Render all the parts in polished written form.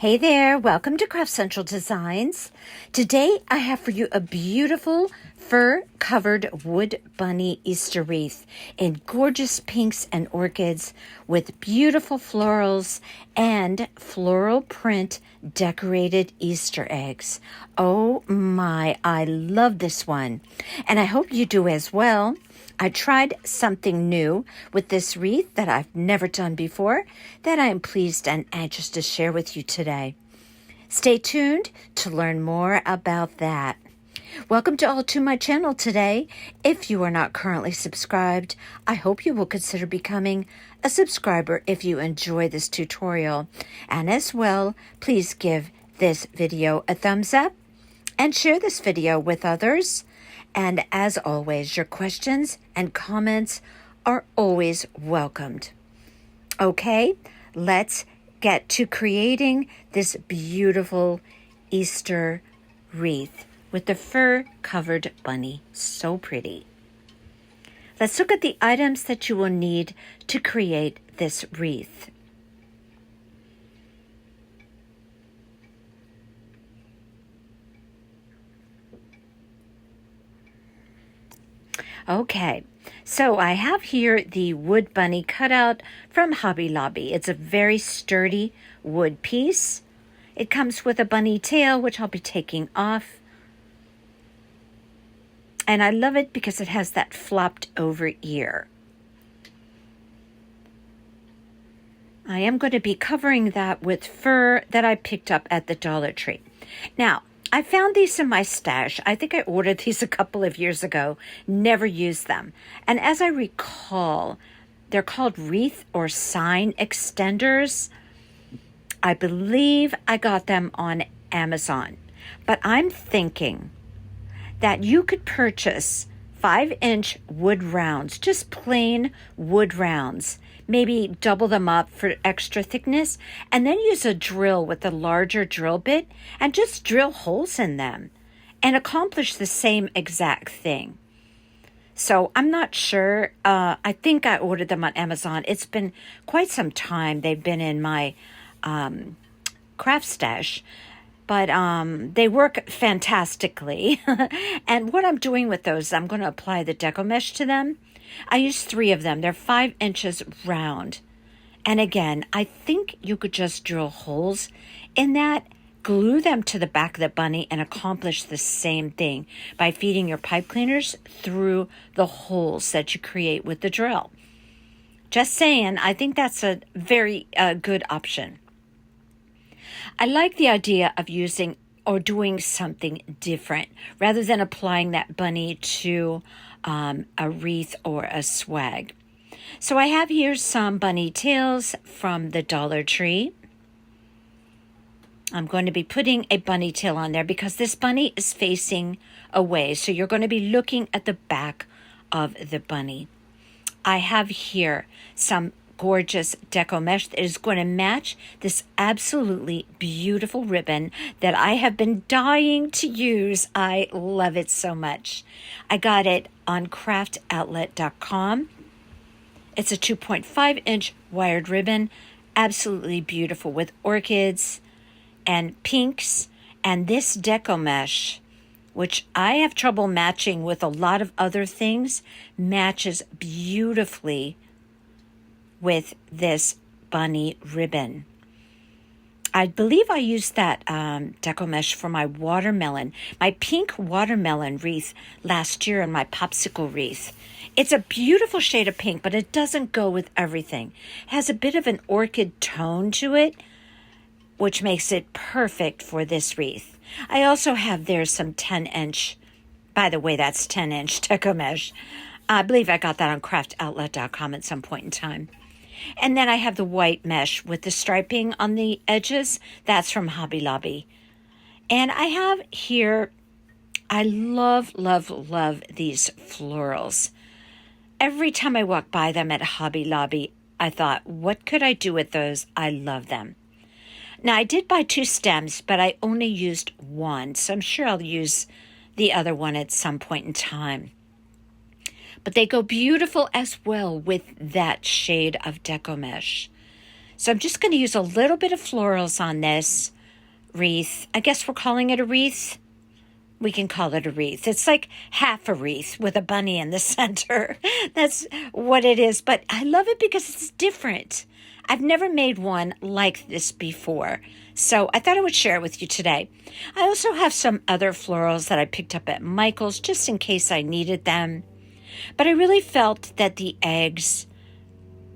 Hey there, welcome to Craft Central Designs. Today I have for you a beautiful fur-covered wood bunny Easter wreath in gorgeous pinks and orchids with beautiful florals and floral print decorated Easter eggs. Oh my, I love this one, and I hope you do as well. I tried something new with this wreath that I've never done before that I am pleased and anxious to share with you today. Stay tuned to learn more about that. Welcome to all to my channel today. If you are not currently subscribed, I hope you will consider becoming a subscriber if you enjoy this tutorial. And as well, please give this video a thumbs up and share this video with others. And as always, your questions and comments are always welcomed. Okay, let's get to creating this beautiful Easter wreath with the fur-covered bunny. So pretty. Let's look at the items that you will need to create this wreath. Okay, so I have here the wood bunny cutout from Hobby Lobby. It's a very sturdy wood piece. It comes with a bunny tail, which I'll be taking off. And I love it because it has that flopped over ear. I am going to be covering that with fur that I picked up at the Dollar Tree. Now, I found these in my stash. I think I ordered these a couple of years ago, never used them. And as I recall, they're called wreath or sign extenders. I believe I got them on Amazon. But I'm thinking that you could purchase 5-inch wood rounds, just plain wood rounds. Maybe double them up for extra thickness, and then use a drill with a larger drill bit and just drill holes in them and accomplish the same exact thing. So I'm not sure. I think I ordered them on Amazon. It's been quite some time. They've been in my craft stash, but they work fantastically. And what I'm doing with those, I'm going to apply the deco mesh to them. I used 3 of them. They're 5 inches round. And again, I think you could just drill holes in that, glue them to the back of the bunny, and accomplish the same thing by feeding your pipe cleaners through the holes that you create with the drill. Just saying, I think that's a very good option. I like the idea of using or doing something different rather than applying that bunny to a wreath or a swag. So I have here some bunny tails from the Dollar Tree. I'm going to be putting a bunny tail on there because this bunny is facing away. So you're going to be looking at the back of the bunny. I have here some gorgeous deco mesh that is going to match this absolutely beautiful ribbon that I have been dying to use. I love it so much. I got it on craftoutlet.com. It's a 2.5-inch wired ribbon, absolutely beautiful with orchids and pinks. And this deco mesh, which I have trouble matching with a lot of other things, matches beautifully with this bunny ribbon. I believe I used that deco mesh for my watermelon, my pink watermelon wreath last year in my popsicle wreath. It's a beautiful shade of pink, but it doesn't go with everything. It has a bit of an orchid tone to it, which makes it perfect for this wreath. I also have there some 10-inch, by the way, that's 10-inch deco mesh. I believe I got that on craftoutlet.com at some point in time. And then I have the white mesh with the striping on the edges. That's from Hobby Lobby. And I have here, I love, love, love these florals. Every time I walk by them at Hobby Lobby, I thought, what could I do with those? I love them. Now, I did buy 2 stems, but I only used 1. So I'm sure I'll use the other one at some point in time. But they go beautiful as well with that shade of deco mesh. So I'm just going to use a little bit of florals on this wreath. I guess we're calling it a wreath. We can call it a wreath. It's like half a wreath with a bunny in the center. That's what it is. But I love it because it's different. I've never made one like this before. So I thought I would share it with you today. I also have some other florals that I picked up at Michael's just in case I needed them. But I really felt that the eggs,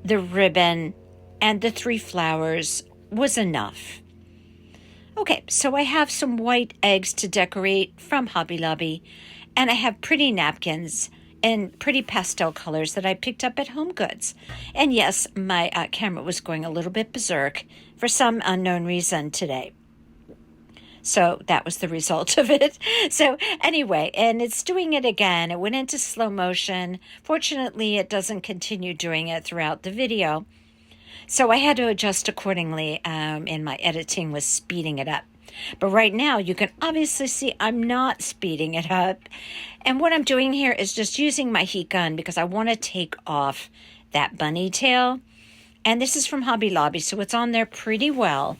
the ribbon, and the 3 flowers was enough. Okay, so I have some white eggs to decorate from Hobby Lobby, and I have pretty napkins in pretty pastel colors that I picked up at Home Goods. And yes, my camera was going a little bit berserk for some unknown reason today. So that was the result of it. So anyway, and it's doing it again. It went into slow motion. Fortunately, it doesn't continue doing it throughout the video. So I had to adjust accordingly, and my editing was speeding it up. But right now, you can obviously see I'm not speeding it up. And what I'm doing here is just using my heat gun because I want to take off that bunny tail. And this is from Hobby Lobby, so it's on there pretty well.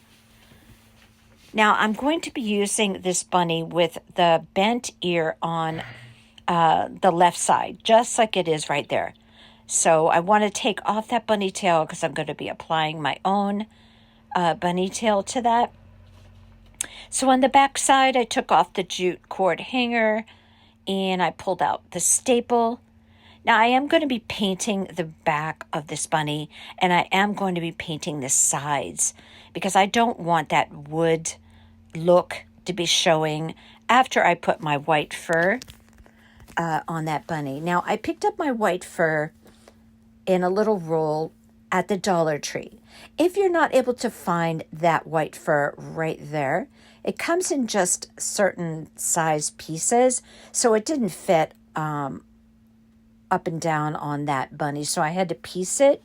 Now, I'm going to be using this bunny with the bent ear on the left side, just like it is right there. So I want to take off that bunny tail because I'm going to be applying my own bunny tail to that. So on the back side, I took off the jute cord hanger and I pulled out the staple. Now I am going to be painting the back of this bunny, and I am going to be painting the sides because I don't want that wood look to be showing after I put my white fur on that bunny. Now I picked up my white fur in a little roll at the Dollar Tree. If you're not able to find that white fur right there, it comes in just certain size pieces, so it didn't fit up and down on that bunny, so I had to piece it.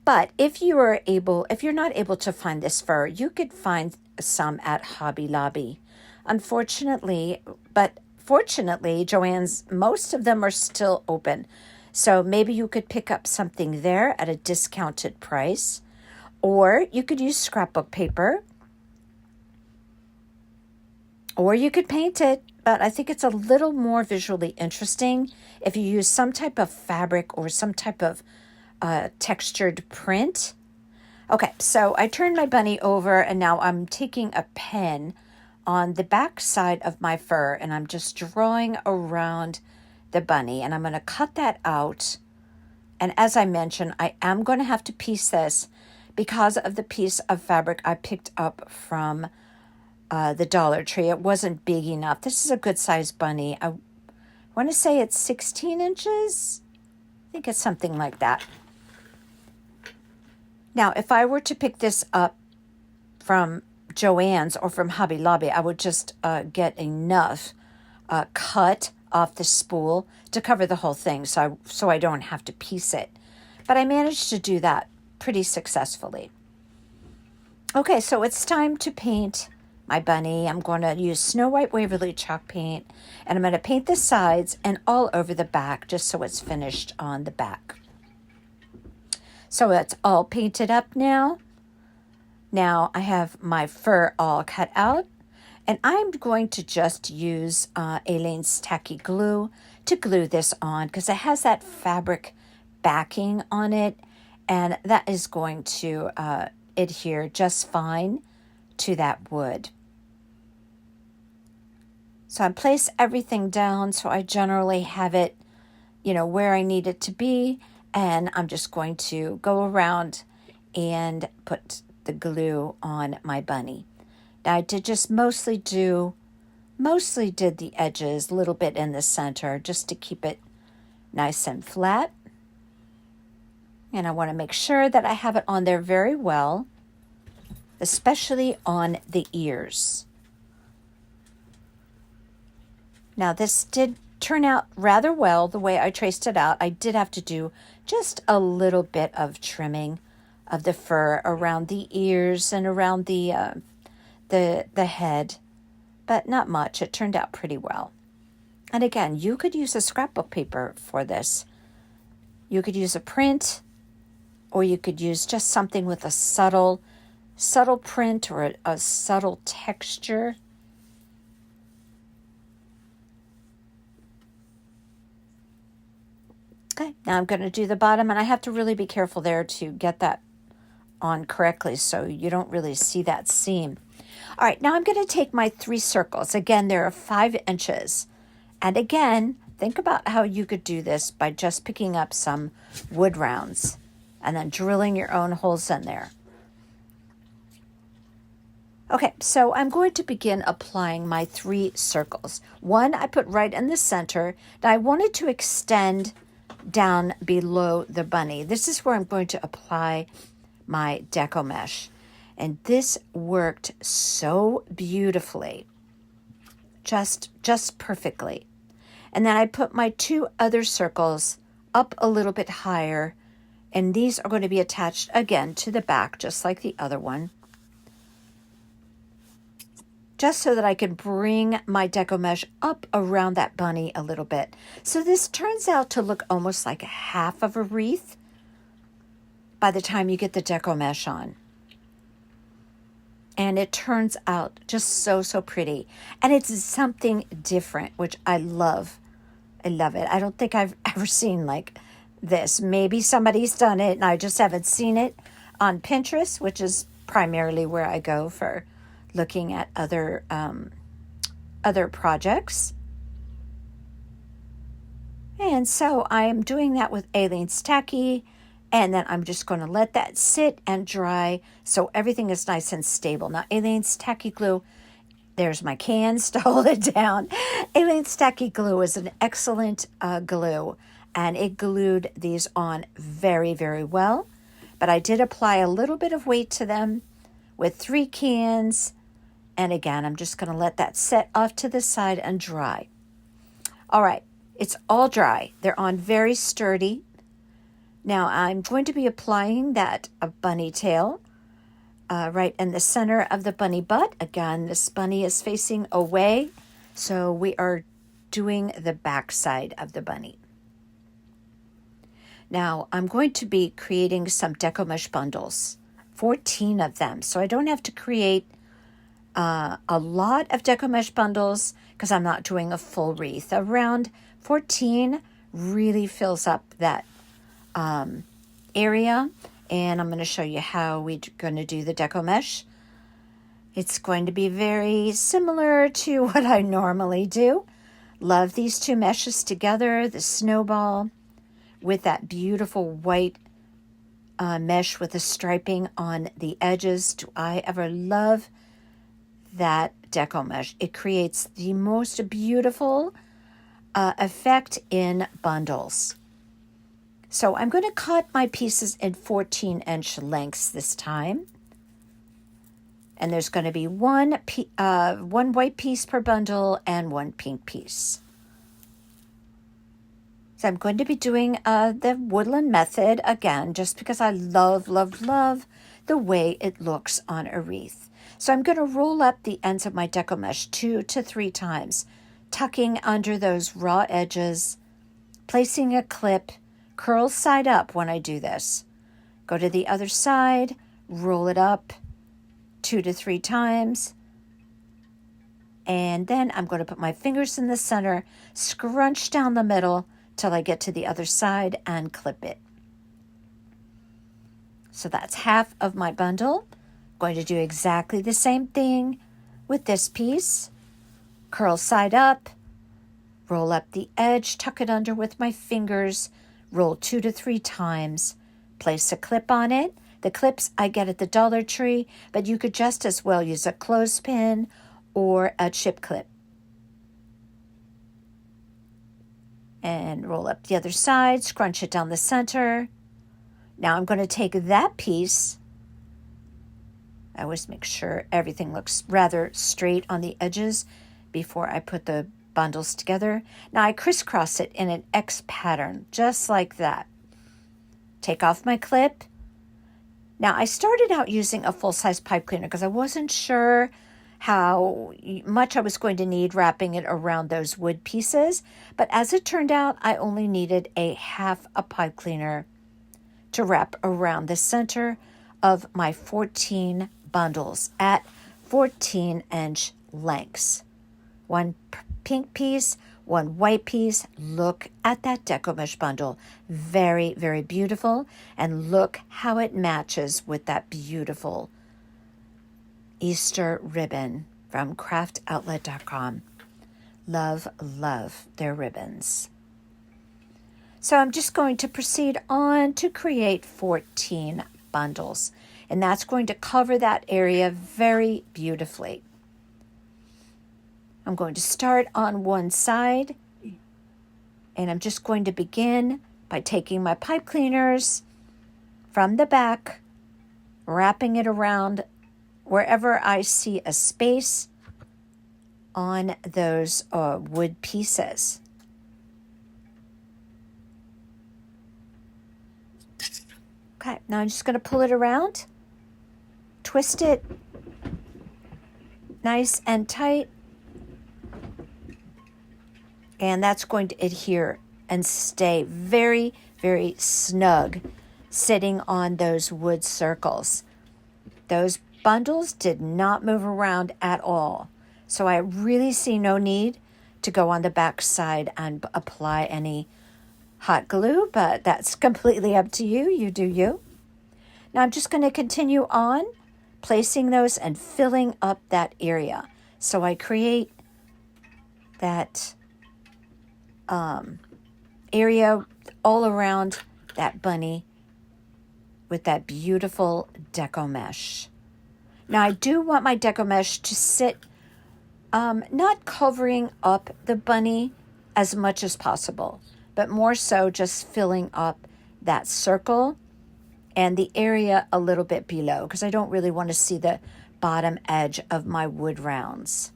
But if you're not able to find this fur, you could find some at Hobby Lobby. Unfortunately, but fortunately, Joann's, most of them are still open. So maybe you could pick up something there at a discounted price, or you could use scrapbook paper, or you could paint it, but I think it's a little more visually interesting if you use some type of fabric or some type of textured print. Okay, so I turned my bunny over, and now I'm taking a pen on the back side of my fur, and I'm just drawing around the bunny, and I'm going to cut that out. And as I mentioned, I am going to have to piece this because of the piece of fabric I picked up from the Dollar Tree. It wasn't big enough. This is a good size bunny. I want to say it's 16 inches. I think it's something like that. Now, if I were to pick this up from Joann's or from Hobby Lobby, I would just get enough cut off the spool to cover the whole thing, so I don't have to piece it. But I managed to do that pretty successfully. Okay, so it's time to paint my bunny. I'm going to use Snow White Waverly chalk paint, and I'm going to paint the sides and all over the back just so it's finished on the back. So it's all painted up now. Now I have my fur all cut out. And I'm going to just use Aleene's Tacky Glue to glue this on because it has that fabric backing on it, and that is going to adhere just fine to that wood. So I place everything down so I generally have it, where I need it to be, and I'm just going to go around and put the glue on my bunny. Now I did just mostly did the edges, a little bit in the center, just to keep it nice and flat. And I want to make sure that I have it on there very well, especially on the ears. Now this did turn out rather well the way I traced it out. I did have to do just a little bit of trimming of the fur around the ears and around the head, but not much. It turned out pretty well. And again, you could use a scrapbook paper for this. You could use a print. or you could use just something with a subtle print or a subtle texture. Okay, now I'm going to do the bottom, and I have to really be careful there to get that on correctly so you don't really see that seam. All right, now I'm going to take my 3 circles. Again, there are 5 inches. And again, think about how you could do this by just picking up some wood rounds and then drilling your own holes in there. Okay, so I'm going to begin applying my 3 circles. One I put right in the center. Now I wanted to extend down below the bunny. This is where I'm going to apply my deco mesh. And this worked so beautifully, just perfectly. And then I put my 2 other circles up a little bit higher, and these are going to be attached again to the back, just like the other one, just so that I can bring my deco mesh up around that bunny a little bit. So this turns out to look almost like half of a wreath by the time you get the deco mesh on. And it turns out just so pretty. And it's something different, which I love. I love it. I don't think I've ever seen like this. Maybe somebody's done it and I just haven't seen it on Pinterest, which is primarily where I go for looking at other projects. And so I am doing that with Aleene's Tacky, and then I'm just going to let that sit and dry so everything is nice and stable. Now, Aleene's Tacky Glue, there's my cans to hold it down. Aleene's Tacky Glue is an excellent glue, and it glued these on very well. But I did apply a little bit of weight to them with 3 cans. And again, I'm just going to let that set off to the side and dry. All right, it's all dry. They're on very sturdy. Now I'm going to be applying that bunny tail right in the center of the bunny butt. Again, this bunny is facing away, so we are doing the back side of the bunny. Now I'm going to be creating some deco mesh bundles, 14 of them, so I don't have to create a lot of deco mesh bundles because I'm not doing a full wreath. Around 14 really fills up that area, and I'm going to show you how we're going to do the deco mesh. It's going to be very similar to what I normally do. Love these 2 meshes together, the snowball with that beautiful white mesh with the striping on the edges. Do I ever love that deco mesh? It creates the most beautiful effect in bundles. So I'm going to cut my pieces in 14-inch lengths this time. And there's going to be one white piece per bundle and 1 pink piece. So I'm going to be doing the woodland method again, just because I love the way it looks on a wreath. So I'm going to roll up the ends of my deco mesh 2 to 3 times, tucking under those raw edges, placing a clip, curl side up when I do this. Go to the other side, roll it up 2 to 3 times, and then I'm going to put my fingers in the center, scrunch down the middle till I get to the other side and clip it. So that's half of my bundle. Going to do exactly the same thing with this piece. Curl side up, roll up the edge, tuck it under with my fingers, roll 2 to 3 times, place a clip on it. The clips I get at the Dollar Tree, but you could just as well use a clothespin or a chip clip. And roll up the other side, scrunch it down the center. Now I'm going to take that piece. I always make sure everything looks rather straight on the edges before I put the bundles together. Now I crisscross it in an X pattern, just like that. Take off my clip. Now I started out using a full-size pipe cleaner because I wasn't sure how much I was going to need wrapping it around those wood pieces. But as it turned out, I only needed a half a pipe cleaner to wrap around the center of my 14 bundles at 14-inch lengths. One pink piece, one white piece. Look at that deco mesh bundle. Very, very beautiful. And look how it matches with that beautiful Easter ribbon from craftcentraldesigns.com. Love, love their ribbons. So I'm just going to proceed on to create 14 bundles. And that's going to cover that area very beautifully. I'm going to start on one side. And I'm just going to begin by taking my pipe cleaners from the back, wrapping it around wherever I see a space on those wood pieces. Okay, now I'm just going to pull it around, twist it nice and tight, and that's going to adhere and stay very, very snug sitting on those wood circles. Those bundles did not move around at all. So I really see no need to go on the back side and apply any hot glue, but that's completely up to you. You do you. Now I'm just going to continue on placing those and filling up that area. So I create that area all around that bunny with that beautiful deco mesh. Now I do want my deco mesh to sit not covering up the bunny as much as possible, but more so just filling up that circle and the area a little bit below, because I don't really want to see the bottom edge of my wood rounds.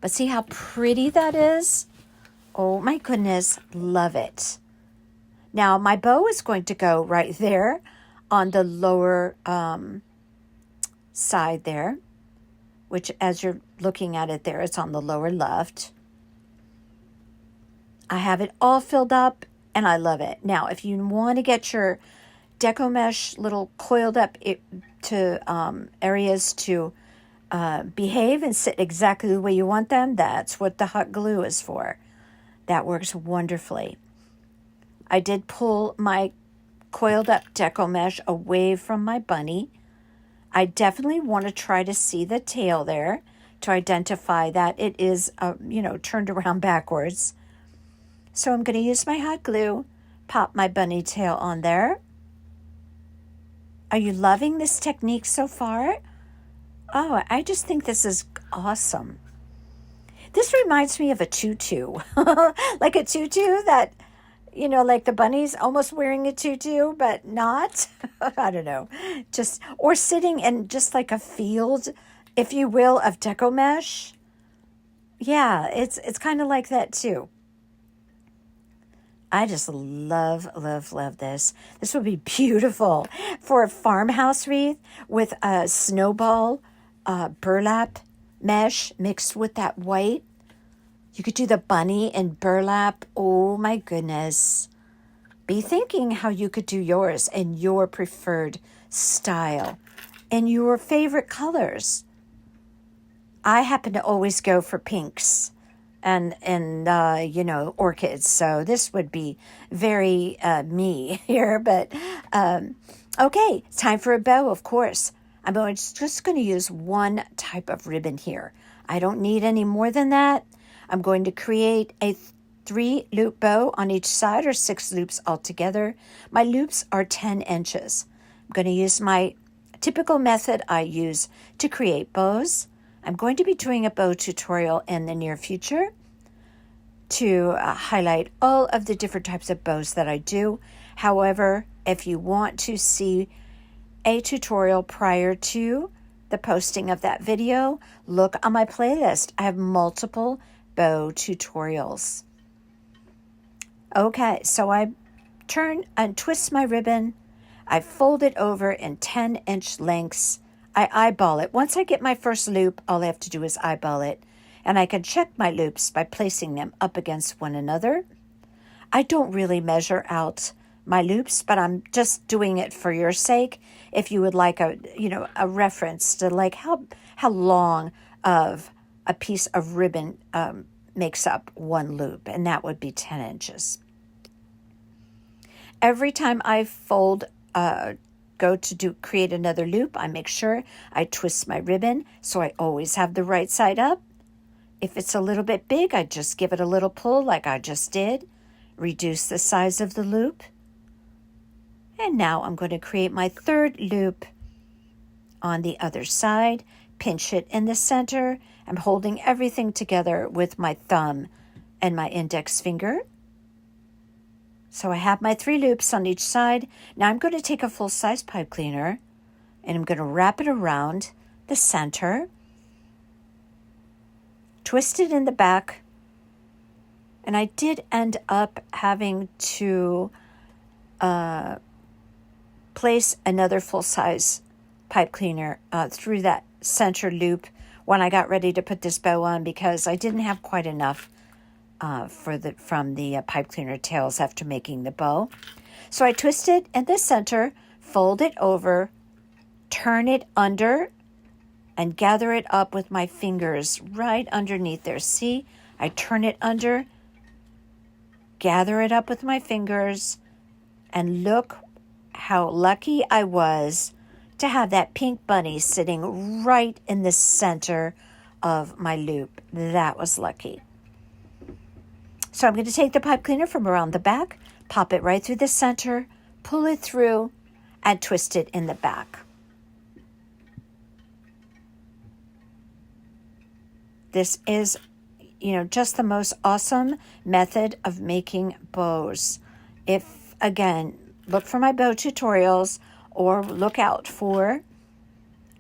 But see how pretty that is? Oh my goodness, love it. Now my bow is going to go right there on the lower side there, which as you're looking at it there, it's on the lower left. I have it all filled up and I love it. Now, if you want to get your deco mesh little coiled up to areas to behave and sit exactly the way you want them, that's what the hot glue is for. That works wonderfully. I did pull my coiled up deco mesh away from my bunny. I definitely want to try to see the tail there to identify that it is, turned around backwards. So I'm going to use my hot glue, pop my bunny tail on there. Are you loving this technique so far? Oh, I just think this is awesome. This reminds me of a tutu, like a tutu that, like the bunny's almost wearing a tutu, but not. I don't know. Or sitting in just like a field, if you will, of deco mesh. Yeah, it's kind of like that too. I just love, love, love this. This would be beautiful for a farmhouse wreath with a snowball burlap mesh mixed with that white. You could do the bunny in burlap. Oh my goodness. Be thinking how you could do yours in your preferred style and your favorite colors. I happen to always go for pinks and orchids. So this would be very me here. But okay, it's time for a bow, of course. I'm just going to use one type of ribbon here. I don't need any more than that. I'm going to create a 3-loop bow on each side, or 6 loops altogether. My loops are 10 inches. I'm going to use my typical method I use to create bows. I'm going to be doing a bow tutorial in the near future to highlight all of the different types of bows that I do. However, if you want to see a tutorial prior to the posting of that video, look on my playlist. I have multiple bow tutorials. Okay, so I turn and twist my ribbon. I fold it over in 10-inch lengths. I eyeball it. Once I get my first loop, all I have to do is eyeball it. And I can check my loops by placing them up against one another. I don't really measure out my loops, but I'm just doing it for your sake. If you would like a reference to like how long of a piece of ribbon makes up one loop, and that would be 10 inches. Every time I fold, go to create another loop, I make sure I twist my ribbon so I always have the right side up. If it's a little bit big, I just give it a little pull like I just did. Reduce the size of the loop. And now I'm going to create my third loop on the other side. Pinch it in the center. I'm holding everything together with my thumb and my index finger. So I have my 3 loops on each side. Now I'm going to take a full-size pipe cleaner and I'm going to wrap it around the center. Twist it in the back. And I did end up having to place another full-size pipe cleaner through that center loop when I got ready to put this bow on, because I didn't have quite enough from the pipe cleaner tails after making the bow. So I twist it in the center, fold it over, turn it under, and gather it up with my fingers right underneath there. See, I turn it under, gather it up with my fingers, and look how lucky I was to have that pink bunny sitting right in the center of my loop. That was lucky. So I'm going to take the pipe cleaner from around the back, pop it right through the center, pull it through, and twist it in the back. This is, just the most awesome method of making bows. If, again, look for my bow tutorials or look out for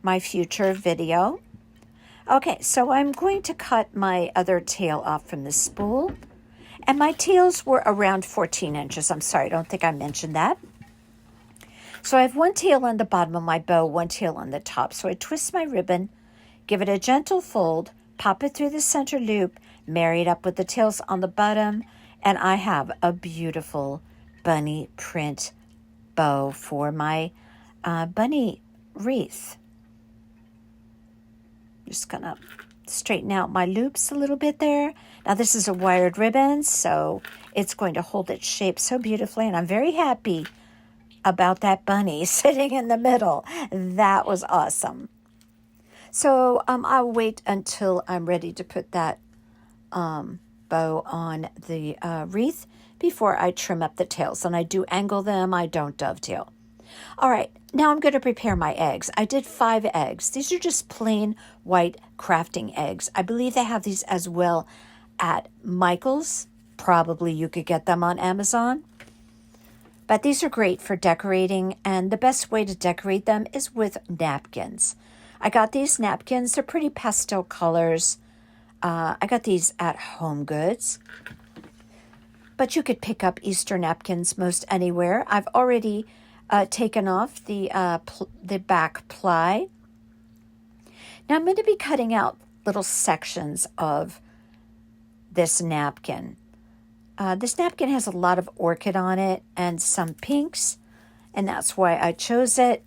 my future video. Okay, so I'm going to cut my other tail off from the spool. And my tails were around 14 inches. I'm sorry, I don't think I mentioned that. So I have one tail on the bottom of my bow, one tail on the top. So I twist my ribbon, give it a gentle fold, pop it through the center loop, marry it up with the tails on the bottom, and I have a beautiful bunny print bow for my bunny wreath. Just gonna straighten out my loops a little bit there. Now this is a wired ribbon, so it's going to hold its shape so beautifully, and I'm very happy about that bunny sitting in the middle. That was awesome. So I'll wait until I'm ready to put that bow on the wreath before I trim up the tails. And I do angle them, I don't dovetail. All right, now I'm going to prepare my eggs. I did 5 eggs. These are just plain white crafting eggs. I believe they have these as well at Michael's. Probably you could get them on Amazon. But these are great for decorating, and the best way to decorate them is with napkins. I got these napkins. They're pretty pastel colors. I got these at Home Goods. But you could pick up Easter napkins most anywhere. I've already taken off the back ply. Now I'm going to be cutting out little sections of this napkin. This napkin has a lot of orchid on it and some pinks, and that's why I chose it.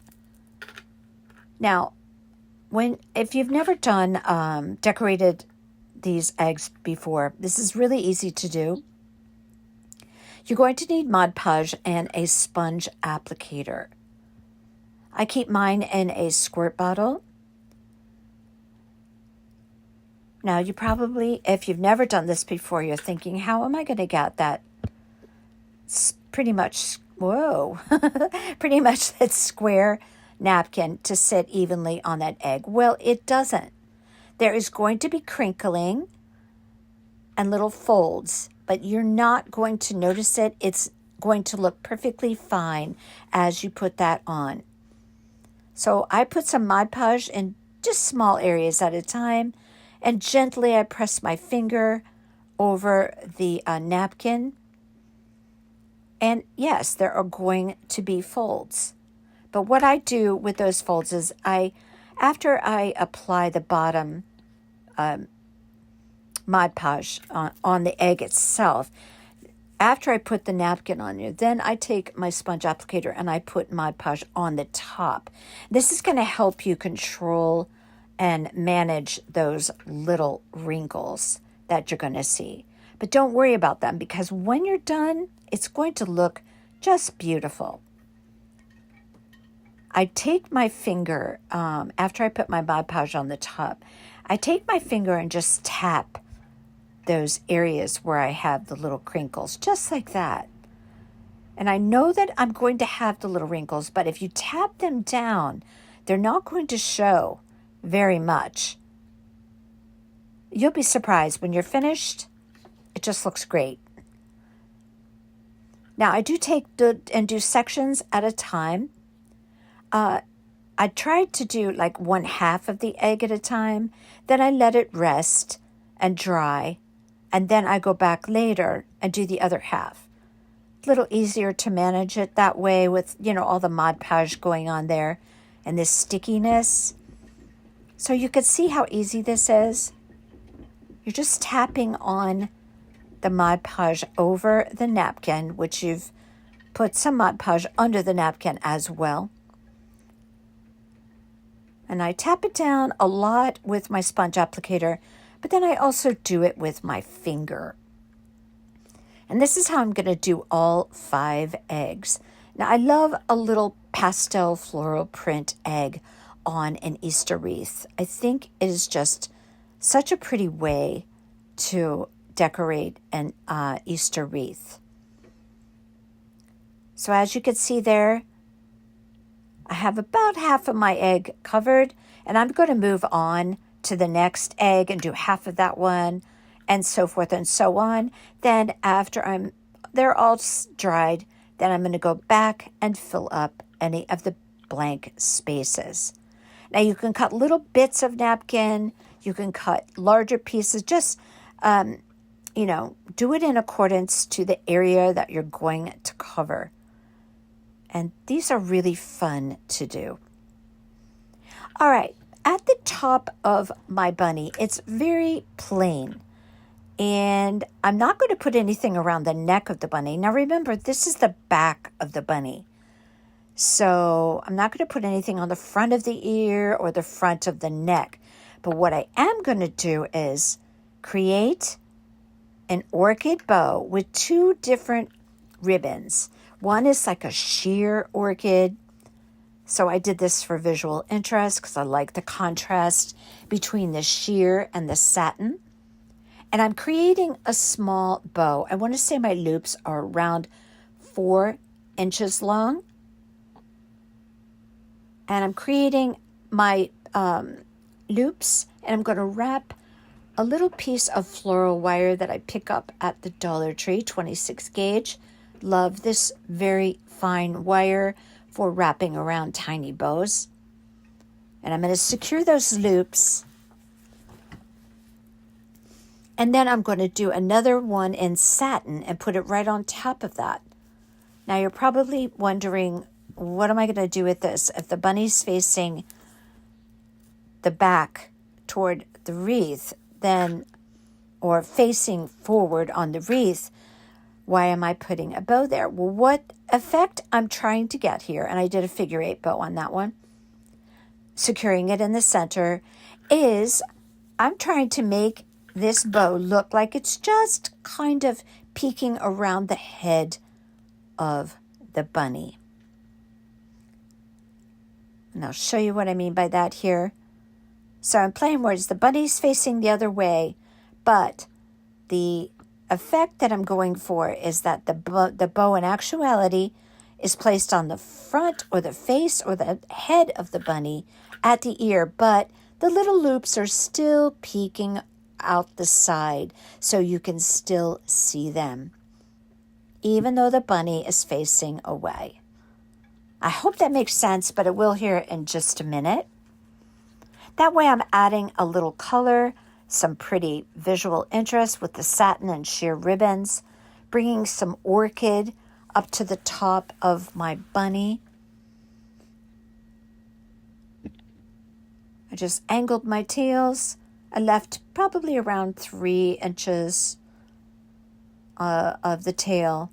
Now, if you've never done decorated these eggs before, this is really easy to do. You're going to need Mod Podge and a sponge applicator. I keep mine in a squirt bottle. Now, you probably, if you've never done this before, you're thinking, how am I going to get that pretty much that square napkin to sit evenly on that egg? Well, it doesn't. There is going to be crinkling and little folds, but you're not going to notice it. It's going to look perfectly fine as you put that on. So I put some Mod Podge in just small areas at a time, and gently I press my finger over the napkin. And yes, there are going to be folds. But what I do with those folds is after I apply the bottom Mod Podge on the egg itself, After I put the napkin on you, then I take my sponge applicator and I put Mod Podge on the top. This is going to help you control and manage those little wrinkles that you're going to see. But don't worry about them, because when you're done, it's going to look just beautiful. I take my finger, after I put my Mod Podge on the top, I take my finger and just tap those areas where I have the little crinkles, just like that. And I know that I'm going to have the little wrinkles, but if you tap them down, they're not going to show very much. You'll be surprised when you're finished. It just looks great. Now, I do do sections at a time. I tried to do like 1/2 of the egg at a time. Then I let it rest and dry. And then I go back later and do the other half. A little easier to manage it that way with, all the Mod Podge going on there and this stickiness. So you can see how easy this is. You're just tapping on the Mod Podge over the napkin, which you've put some Mod Podge under the napkin as well. And I tap it down a lot with my sponge applicator, but then I also do it with my finger. And this is how I'm going to do all 5 eggs. Now, I love a little pastel floral print egg on an Easter wreath. I think it is just such a pretty way to decorate an Easter wreath. So as you can see there, I have about half of my egg covered, and I'm going to move on to the next egg and do half of that one, and so forth and so on. Then after they're all dried, then I'm going to go back and fill up any of the blank spaces. Now you can cut little bits of napkin, you can cut larger pieces, just, do it in accordance to the area that you're going to cover. And these are really fun to do. All right, at the top of my bunny, it's very plain. And I'm not going to put anything around the neck of the bunny. Now remember, this is the back of the bunny. So I'm not going to put anything on the front of the ear or the front of the neck. But what I am going to do is create an orchid bow with 2 different ribbons. One is like a sheer orchid. So I did this for visual interest because I like the contrast between the sheer and the satin. And I'm creating a small bow. I want to say my loops are around 4 inches long. And I'm creating my loops, and I'm going to wrap a little piece of floral wire that I pick up at the Dollar Tree, 26 gauge. Love this very fine wire for wrapping around tiny bows. And I'm going to secure those loops. And then I'm going to do another one in satin and put it right on top of that. Now you're probably wondering, what am I going to do with this? If the bunny's facing the back toward the wreath, then, or facing forward on the wreath, why am I putting a bow there? Well, what effect I'm trying to get here, and I did a figure 8 bow on that one, securing it in the center, is I'm trying to make this bow look like it's just kind of peeking around the head of the bunny. And I'll show you what I mean by that here. So I'm playing words. The bunny's facing the other way, but the effect that I'm going for is that the bow in actuality is placed on the front or the face or the head of the bunny at the ear, but the little loops are still peeking out the side so you can still see them, even though the bunny is facing away. I hope that makes sense, but it will here in just a minute. That way I'm adding a little color, some pretty visual interest with the satin and sheer ribbons, bringing some orchid up to the top of my bunny. I just angled my tails. I left probably around 3 inches of the tail.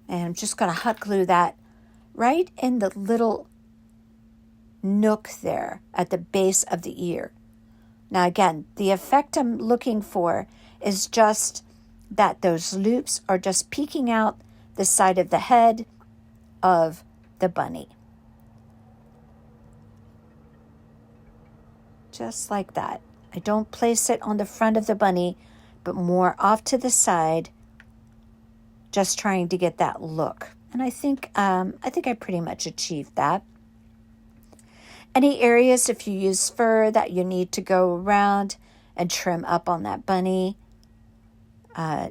And I'm just going to hot glue that right in the little nook there at the base of the ear. Now again, the effect I'm looking for is just that those loops are just peeking out the side of the head of the bunny. Just like that. I don't place it on the front of the bunny, but more off to the side, just trying to get that look. And I think I pretty much achieved that. Any areas, if you use fur, that you need to go around and trim up on that bunny,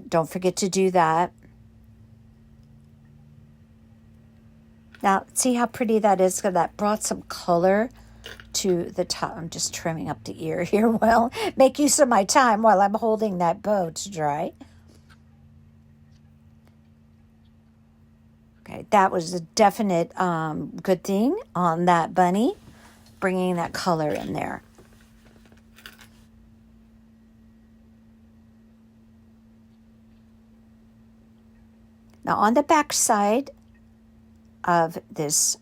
don't forget to do that. Now, see how pretty that is? Because that brought some color to the top. I'm just trimming up the ear here. Well, make use of my time while I'm holding that bow to dry. Okay, that was a definite good thing on that bunny, bringing that color in there. Now on the back side of this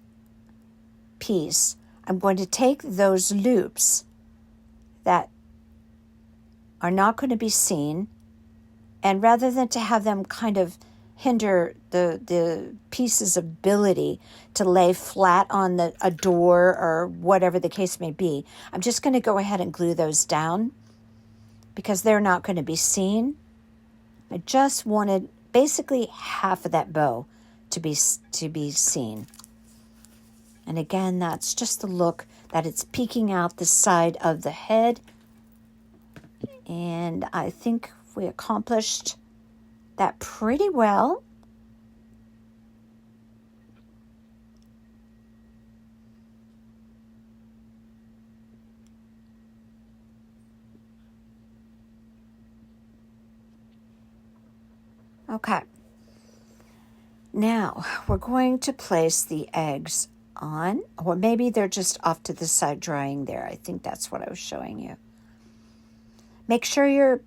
piece, I'm going to take those loops that are not going to be seen, and rather than to have them kind of hinder the piece's ability to lay flat on a door or whatever the case may be, I'm just going to go ahead and glue those down because they're not going to be seen. I just wanted basically half of that bow to be seen. And again, that's just the look that it's peeking out the side of the head. And I think we accomplished that pretty well. Okay. Now we're going to place the eggs on, or maybe they're just off to the side drying there. I think that's what I was showing you. Make sure your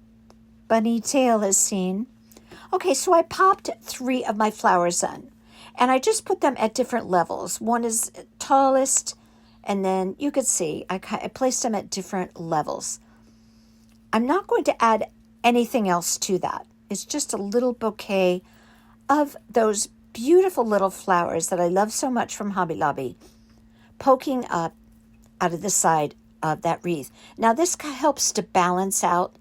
bunny tail is seen. Okay, so I popped 3 of my flowers in, and I just put them at different levels. One is tallest, and then you could see I placed them at different levels. I'm not going to add anything else to that. It's just a little bouquet of those beautiful little flowers that I love so much from Hobby Lobby, poking up out of the side of that wreath. Now this helps to balance out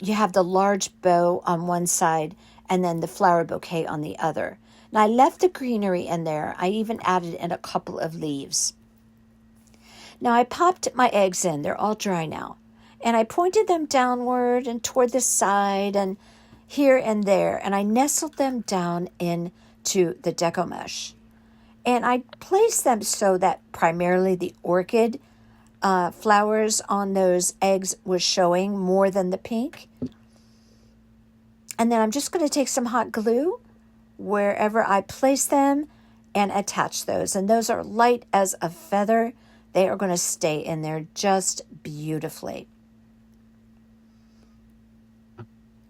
you have the large bow on one side and then the flower bouquet on the other. Now I left the greenery in there. I even added in a couple of leaves. Now I popped my eggs in. They're all dry now. And I pointed them downward and toward the side and here and there. And I nestled them down into the deco mesh. And I placed them so that primarily the orchid flowers on those eggs was showing more than the pink. And then I'm just going to take some hot glue wherever I place them and attach those. And those are light as a feather. They are going to stay in there just beautifully.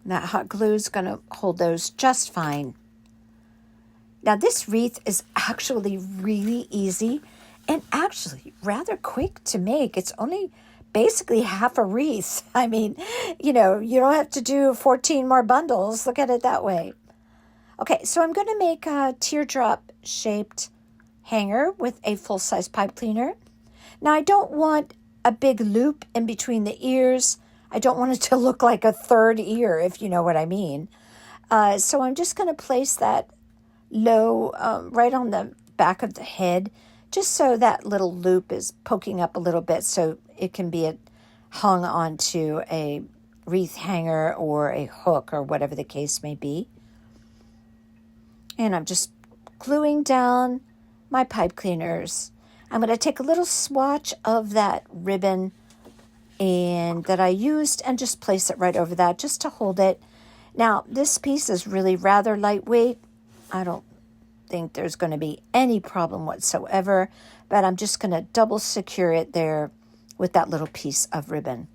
That hot glue is going to hold those just fine. Now this wreath is actually really easy and actually rather quick to make. It's only basically half a wreath. I mean, you don't have to do 14 more bundles. Look at it that way. Okay, so I'm going to make a teardrop shaped hanger with a full-size pipe cleaner. Now I don't want a big loop in between the ears. I don't want it to look like a third ear, if you know what I mean. So I'm just going to place that low right on the back of the head, just so that little loop is poking up a little bit so it can be hung onto a wreath hanger or a hook or whatever the case may be. And I'm just gluing down my pipe cleaners. I'm going to take a little swatch of that ribbon and that I used and just place it right over that just to hold it. Now, this piece is really rather lightweight. I don't think there's going to be any problem whatsoever, but I'm just going to double secure it there with that little piece of ribbon.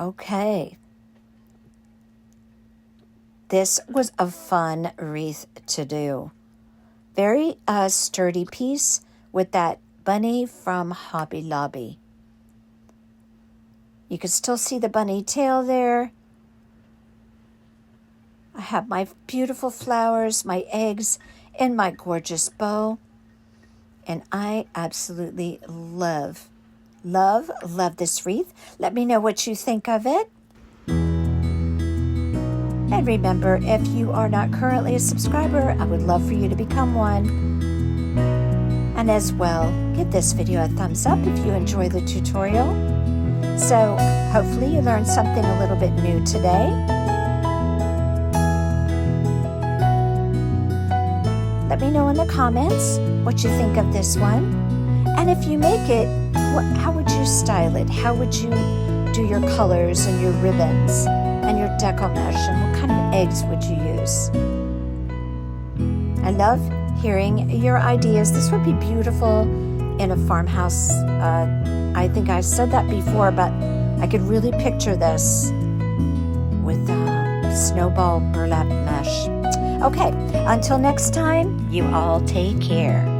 Okay. This was a fun wreath to do. Very sturdy piece with that bunny from Hobby Lobby. You can still see the bunny tail there. I have my beautiful flowers, my eggs, and my gorgeous bow. And I absolutely love this wreath. Let me know what you think of it. And remember, if you are not currently a subscriber, I would love for you to become one. And as well, give this video a thumbs up if you enjoy the tutorial. So hopefully you learned something a little bit new today. Let me know in the comments what you think of this one. And if you make it, how would you style it? How would you do your colors and your ribbons and your deco mesh? And what kind of eggs would you use? I love hearing your ideas. This would be beautiful in a farmhouse. I think I said that before, but I could really picture this with snowball burlap mesh. Okay, until next time, you all take care.